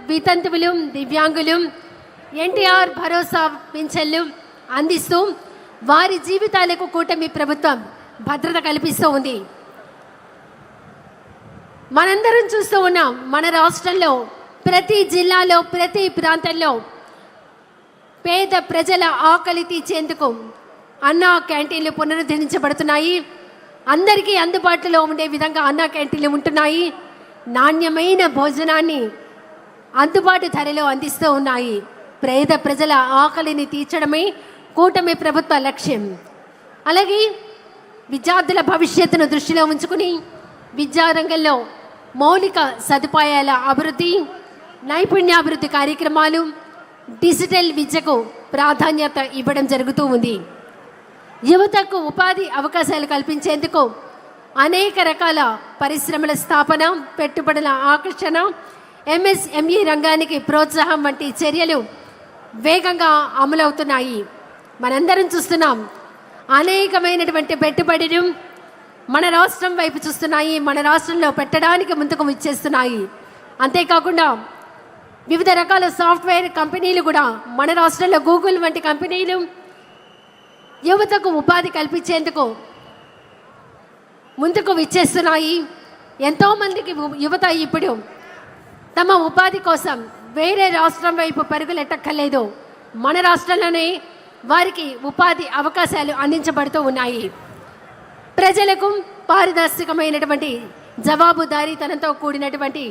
వితంతువులు, దివ్యాంగులు ఎన్టీఆర్ భరోసా పింఛన్లు అందిస్తూ వారి జీవితాలకు కూటమి ప్రభుత్వం భద్రత కల్పిస్తూ ఉంది. మనందరం చూస్తూ ఉన్నాం, మన రాష్ట్రంలో ప్రతి జిల్లాలో ప్రతి ప్రాంతంలో పేద ప్రజల ఆకలి తీర్చేందుకు అన్నా క్యాంటీన్లు పునరుద్ధరించబడుతున్నాయి. అందరికీ అందుబాటులో ఉండే విధంగా అన్నా క్యాంటీన్లు ఉంటున్నాయి. నాణ్యమైన భోజనాన్ని అందుబాటు ధరలో అందిస్తూ ఉన్నాయి. పేద ప్రజల ఆకలిని తీర్చడమే కూటమి ప్రభుత్వ లక్ష్యం. అలాగే విద్యార్థుల భవిష్యత్తును దృష్టిలో ఉంచుకుని విద్యారంగంలో మౌలిక సదుపాయాల అభివృద్ధి, నైపుణ్యాభివృద్ధి కార్యక్రమాలు, డిజిటల్ విద్యకు ప్రాధాన్యత ఇవ్వడం జరుగుతూ ఉంది. యువతకు ఉపాధి అవకాశాలు కల్పించేందుకు అనేక రకాల పరిశ్రమల స్థాపన, పెట్టుబడుల ఆకర్షణ, ఎంఎస్ఎంఈ రంగానికి ప్రోత్సాహం వంటి చర్యలు వేగంగా అమలవుతున్నాయి. మనందరం చూస్తున్నాం, అనేకమైనటువంటి పెట్టుబడులు మన రాష్ట్రం వైపు చూస్తున్నాయి, మన రాష్ట్రంలో పెట్టడానికి ముందుకు వచ్చేస్తున్నాయి. అంతేకాకుండా వివిధ రకాల సాఫ్ట్వేర్ కంపెనీలు కూడా మన రాష్ట్రంలో గూగుల్ వంటి కంపెనీలు యువతకు ఉపాధి కల్పించేందుకు ముందుకు విచ్చేస్తున్నాయి. ఎంతోమందికి యువత ఇప్పుడు తమ ఉపాధి కోసం వేరే రాష్ట్రం వైపు పరుగులెట్టక్కర్లేదు, మన రాష్ట్రంలోనే వారికి ఉపాధి అవకాశాలు అందించబడుతూ ఉన్నాయి. ప్రజలకు పారదర్శకమైనటువంటి జవాబుదారీతనంతో కూడినటువంటి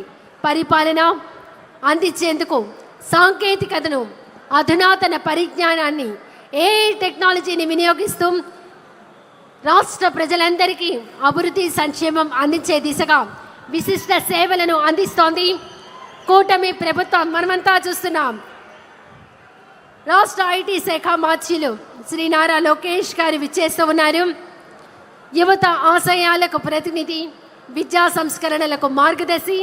పరిపాలన అందించేందుకు సాంకేతికతను, అధునాతన పరిజ్ఞానాన్ని, ఏఐ టెక్నాలజీని వినియోగిస్తూ రాష్ట్ర ప్రజలందరికీ అభివృద్ధి, సంక్షేమం అందించే దిశగా విశిష్ట సేవలను అందిస్తోంది కూటమి ప్రభుత్వం. మనమంతా చూస్తున్నాం, రాష్ట్ర ఐటీ శాఖ మార్చిలు శ్రీ నారా లోకేష్ గారు విచ్చేస్తూ ఉన్నారు. యువత ఆశయాలకు ప్రతినిధి, విద్యా సంస్కరణలకు మార్గదర్శి,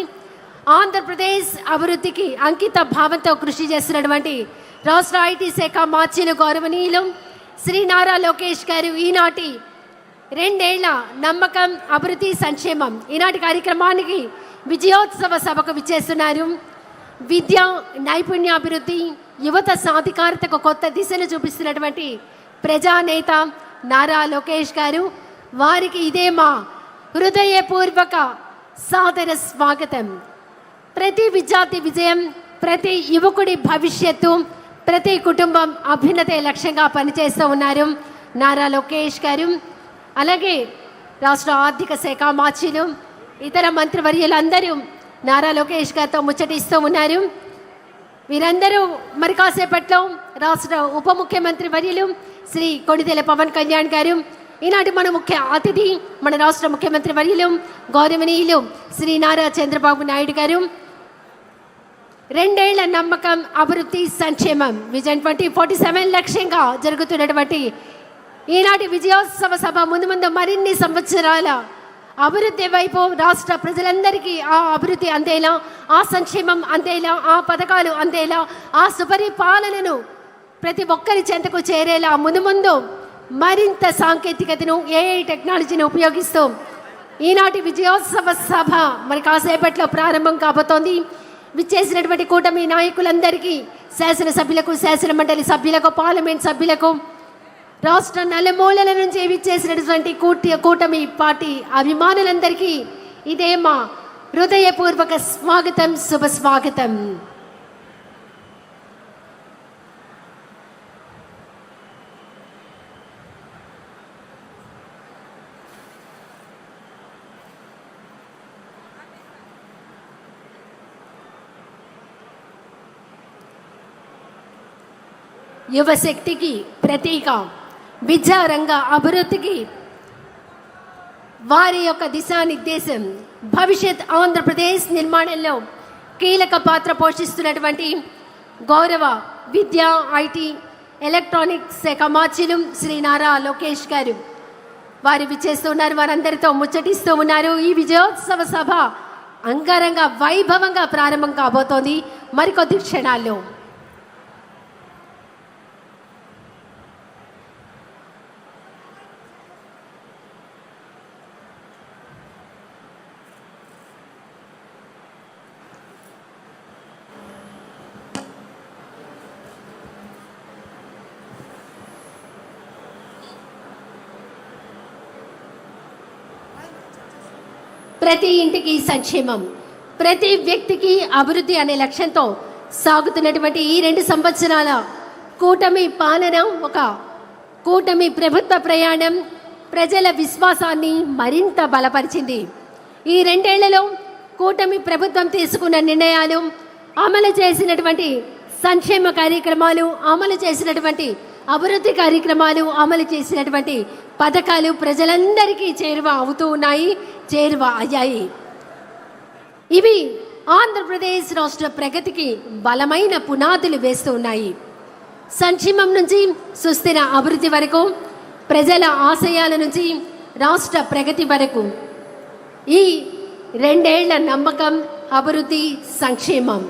ఆంధ్రప్రదేశ్ అభివృద్ధికి అంకిత భావంతో కృషి చేస్తున్నటువంటి రాష్ట్ర ఐటీ శాఖ మార్చిలు గౌరవనీయులు శ్రీ నారా లోకేష్ గారు ఈనాటి 2 ఏళ్ల నమ్మకం, అభివృద్ధి, సంక్షేమం ఈనాటి కార్యక్రమానికి విజయోత్సవ సభకు విచ్చేస్తున్నారు. విద్య, నైపుణ్యాభివృద్ధి, యువత సాధికారతకు కొత్త దిశను చూపిస్తున్నటువంటి ప్రజానేత నారా లోకేష్ గారు, వారికి ఇదే మా హృదయపూర్వక సాదర స్వాగతం. ప్రతి విద్యార్థి విజయం, ప్రతి యువకుడి భవిష్యత్తు, ప్రతి కుటుంబం అభ్యున్నతే లక్ష్యంగా పనిచేస్తూ ఉన్నారు నారా లోకేష్ గారు. అలాగే రాష్ట్ర ఆర్థిక శాఖ మార్చిలు, ఇతర మంత్రివర్యులందరూ నారా లోకేష్ గారితో ముచ్చటిస్తూ ఉన్నారు. వీరందరూ మరి కాసేపట్లో రాష్ట్ర ఉప ముఖ్యమంత్రి వర్యులు శ్రీ కొణిదెల పవన్ కళ్యాణ్ గారు, ఈనాటి మన ముఖ్య అతిథి మన రాష్ట్ర ముఖ్యమంత్రి వర్యులు గౌరవనీయులు శ్రీ నారా చంద్రబాబు నాయుడు గారు, 2 ఏళ్ల నమ్మకం, అభివృద్ధి, సంక్షేమం విజన్ 2047 లక్ష్యంగా జరుగుతున్నటువంటి ఈనాటి విజయోత్సవ సభ ముందు మరిన్ని సంవత్సరాల అభివృద్ధి వైపు రాష్ట్ర ప్రజలందరికీ ఆ అభివృద్ధి అందేలా, ఆ సంక్షేమం అందేలా, ఆ పథకాలు అందేలా, ఆ సుపరిపాలనను ప్రతి ఒక్కరి చెంతకు చేరేలా ముందు మరింత సాంకేతికతను, ఏఐ టెక్నాలజీని ఉపయోగిస్తూ ఈనాటి విజయోత్సవ సభ మరి కాసేపట్లో ప్రారంభం కాబోతోంది. విచ్చేసినటువంటి కూటమి నాయకులందరికీ, శాసనసభ్యులకు, శాసన మండలి సభ్యులకు, పార్లమెంట్ సభ్యులకు, రాష్ట్ర నలుమూలల నుంచి విచ్చేసినటువంటి కూటమి పార్టీ అభిమానులందరికీ ఇదే మా హృదయపూర్వక స్వాగతం, శుభ స్వాగతం. యువశక్తికి ప్రతీక, విద్యారంగ అభివృద్ధికి వారి యొక్క దిశానిర్దేశం, భవిష్యత్ ఆంధ్రప్రదేశ్ నిర్మాణంలో కీలక పాత్ర పోషిస్తున్నటువంటి గౌరవ విద్యా, ఐటీ, ఎలక్ట్రానిక్స్ శాఖ మార్చిలు శ్రీ నారా లోకేష్ గారు వారు విచ్చేస్తున్నారు. వారందరితో ముచ్చటిస్తూ ఉన్నారు. ఈ విజయోత్సవ సభ అంగరంగ వైభవంగా ప్రారంభం కాబోతోంది మరికొద్ది క్షణాల్లో. ప్రతి ఇంటికి సంక్షేమం, ప్రతి వ్యక్తికి అభివృద్ధి అనే లక్ష్యంతో సాగుతున్నటువంటి ఈ 2 సంవత్సరాల కూటమి పాలన, ఒక కూటమి ప్రభుత్వ ప్రయాణం ప్రజల విశ్వాసాన్ని మరింత బలపరిచింది. ఈ 2 ఏళ్లలో కూటమి ప్రభుత్వం తీసుకున్న నిర్ణయాలు, అమలు చేసినటువంటి సంక్షేమ కార్యక్రమాలు, అమలు చేసినటువంటి అభివృద్ధి కార్యక్రమాలు, అమలు చేసినటువంటి పథకాలు ప్రజలందరికీ చేరువ అవుతూ ఉన్నాయి, చేరువ అయ్యాయి. ఇవి ఆంధ్రప్రదేశ్ రాష్ట్ర ప్రగతికి బలమైన పునాదులు వేస్తూ ఉన్నాయి. సంక్షేమం నుంచి సుస్థిర అభివృద్ధి వరకు, ప్రజల ఆశయాల నుంచి రాష్ట్ర ప్రగతి వరకు ఈ 2 ఏళ్ల నమ్మకం, అభివృద్ధి, సంక్షేమం,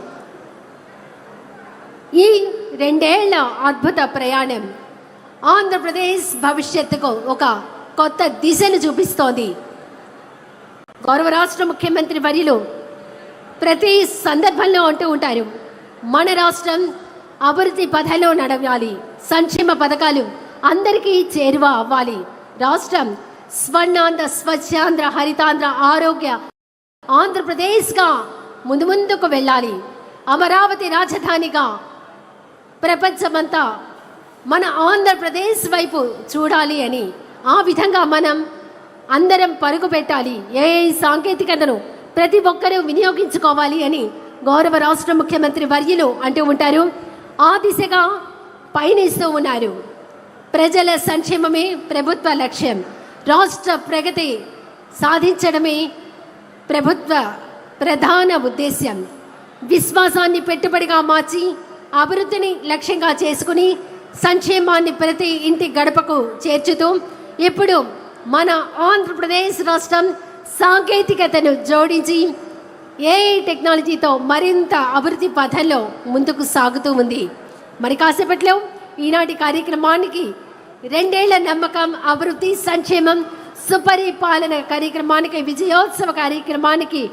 ఈ 2 ఏళ్ల అద్భుత ప్రయాణం ఆంధ్రప్రదేశ్ భవిష్యత్తుకు ఒక కొత్త దిశను చూపిస్తోంది. గౌరవ రాష్ట్ర ముఖ్యమంత్రి వర్యులు ప్రతి సందర్భంలో అంటూ ఉంటారు, మన రాష్ట్రం అభివృద్ధి పథంలో నడవాలి, సంక్షేమ పథకాలు అందరికీ చేరువ అవ్వాలి, రాష్ట్రం స్వర్ణాంధ్ర, స్వచ్ఛాంధ్ర, హరితాంధ్ర, ఆరోగ్య ఆంధ్రప్రదేశ్గా ముందుకు వెళ్ళాలి, అమరావతి రాజధానిగా ప్రపంచమంతా మన ఆంధ్రప్రదేశ్ వైపు చూడాలి అని, ఆ విధంగా మనం అందరం పరుగు పెట్టాలి, ఏ సాంకేతికతను ప్రతి ఒక్కరూ వినియోగించుకోవాలి అని గౌరవ రాష్ట్ర ముఖ్యమంత్రి వర్యులు అంటూ ఉంటారు. ఆ దిశగా పయనిస్తూ ఉన్నారు. ప్రజల సంక్షేమమే ప్రభుత్వ లక్ష్యం, రాష్ట్ర ప్రగతి సాధించడమే ప్రభుత్వ ప్రధాన ఉద్దేశ్యం. విశ్వాసాన్ని పెట్టుబడిగా మార్చి అభివృద్ధిని లక్ష్యంగా చేసుకుని సంక్షేమాన్ని ప్రతి ఇంటి గడపకు చేర్చుతూ ఇప్పుడు మన ఆంధ్రప్రదేశ్ రాష్ట్రం సాంకేతికతను జోడించి ఏఐ టెక్నాలజీతో మరింత అభివృద్ధి పథంలో ముందుకు సాగుతూ ఉంది. మరి కాసేపట్లో ఈనాటి కార్యక్రమానికి 2 ఏళ్ల నమ్మకం, అభివృద్ధి, సంక్షేమం, సుపరిపాలన కార్యక్రమానికి, విజయోత్సవ కార్యక్రమానికి,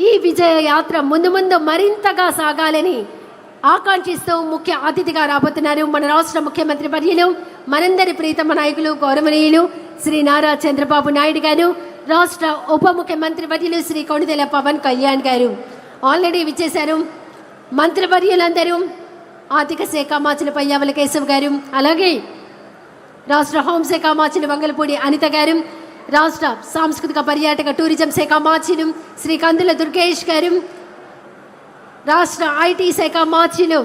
ఈ విజయ యాత్ర ముందు మరింతగా సాగాలని ఆకాంక్షిస్తూ ముఖ్య అతిథిగా రాబోతున్నారు మన రాష్ట్ర ముఖ్యమంత్రి వర్యులు, మనందరి ప్రీతమ నాయకులు, గౌరవనీయులు శ్రీ నారా చంద్రబాబు నాయుడు గారు, రాష్ట్ర ఉప ముఖ్యమంత్రి వర్యులు శ్రీ కొణిదెల పవన్ కళ్యాణ్ గారు ఆల్రెడీ విచ్చేశారు. మంత్రివర్యులందరూ, ఆర్థిక శాఖ మాచులు పయ్యావుల కేశవ్ గారు, అలాగే రాష్ట్ర హోంశాఖ మాచులు వంగలపూడి అనిత గారు, రాష్ట్ర సాంస్కృతిక పర్యాటక టూరిజం శాఖ మాచులు శ్రీ కందుల దుర్గేష్ గారు, రాష్ట్ర ఐటీ శాఖ మాచులు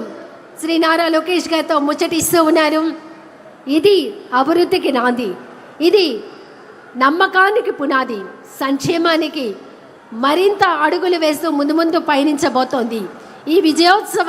శ్రీ నారా లోకేష్ గారితో ముచ్చటిస్తూ ఉన్నారు. ఇది అభివృద్ధికి నాంది, ఇది నమ్మకానికి పునాది, సంక్షేమానికి మరింత అడుగులు వేస్తూ ముందు పయనించబోతోంది. ఈ విజయోత్సవ